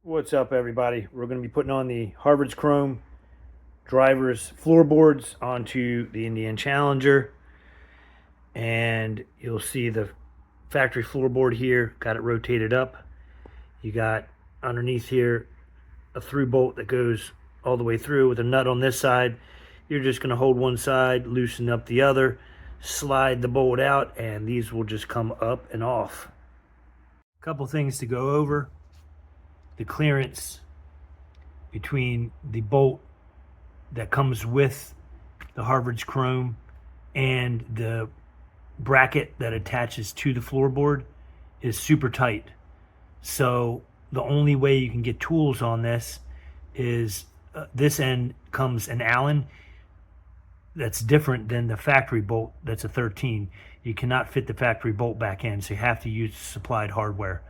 What's up, everybody? We're going to be putting on the Harvard's Chrome driver's floorboards onto the Indian Challenger, and you'll see the factory floorboard here. Got it rotated up. You got underneath here a through bolt that goes all the way through with a nut on this side. You're just going to hold one side, loosen up the other, slide the bolt out, and these will just come up and off. A couple things to go over. The clearance between the bolt that comes with the Harvard's Chrome and the bracket that attaches to the floorboard is super tight. So the only way you can get tools on this is this end comes an Allen that's different than the factory bolt that's a 13. You cannot fit the factory bolt back in, so you have to use supplied hardware.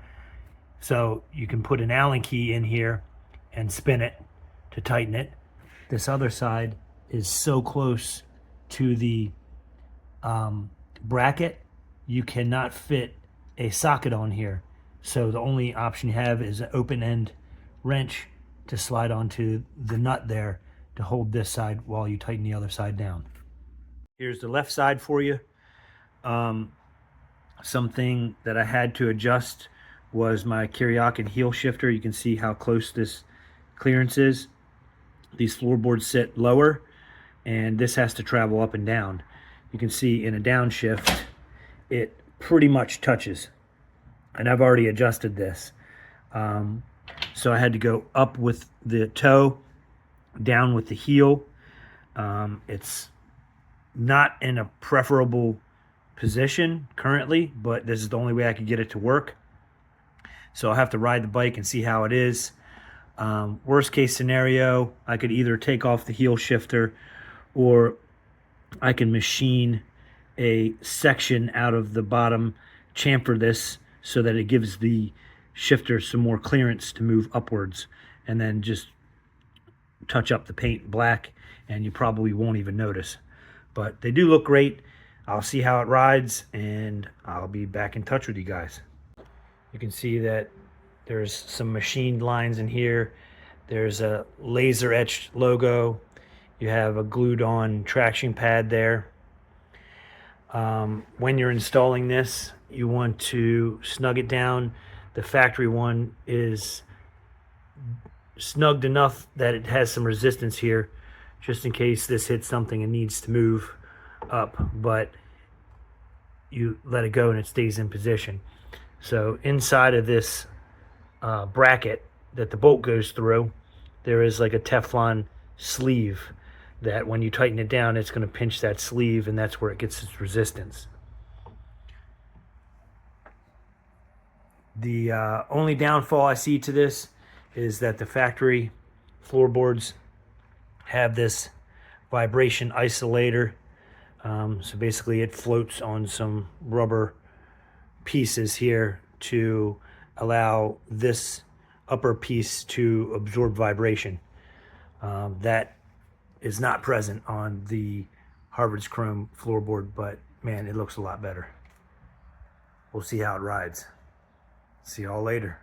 So you can put an Allen key in here and spin it to tighten it. This other side is so close to the bracket, you cannot fit a socket on here. So the only option you have is an open end wrench to slide onto the nut there to hold this side while you tighten the other side down. Here's the left side for you. Something that I had to adjust was my Kiriakin heel shifter. You can see how close this clearance is. These floorboards sit lower, and this has to travel up and down. You can see in a downshift, it pretty much touches. And I've already adjusted this. So I had to go up with the toe, down with the heel. It's not in a preferable position currently, but this is the only way I could get it to work. So I'll have to ride the bike and see how it is. Worst case scenario, I could either take off the heel shifter, or I can machine a section out of the bottom, chamfer this so that it gives the shifter some more clearance to move upwards, and then just touch up the paint black, and you probably won't even notice. But they do look great. I'll see how it rides, and I'll be back in touch with you guys. You can see that there's some machined lines in here. There's a laser-etched logo. You have a glued on traction pad there. When you're installing this, you want to snug it down. The factory one is snugged enough that it has some resistance here, just in case this hits something and needs to move up, but you let it go and it stays in position. So inside of this bracket that the bolt goes through, there is like a Teflon sleeve that when you tighten it down, it's going to pinch that sleeve, and that's where it gets its resistance. The only downfall I see to this is that the factory floorboards have this vibration isolator. So basically it floats on some rubber pieces here to allow this upper piece to absorb vibration. That is not present on the Harvard's Chrome floorboard, but man, it looks a lot better. We'll see how it rides. See y'all later.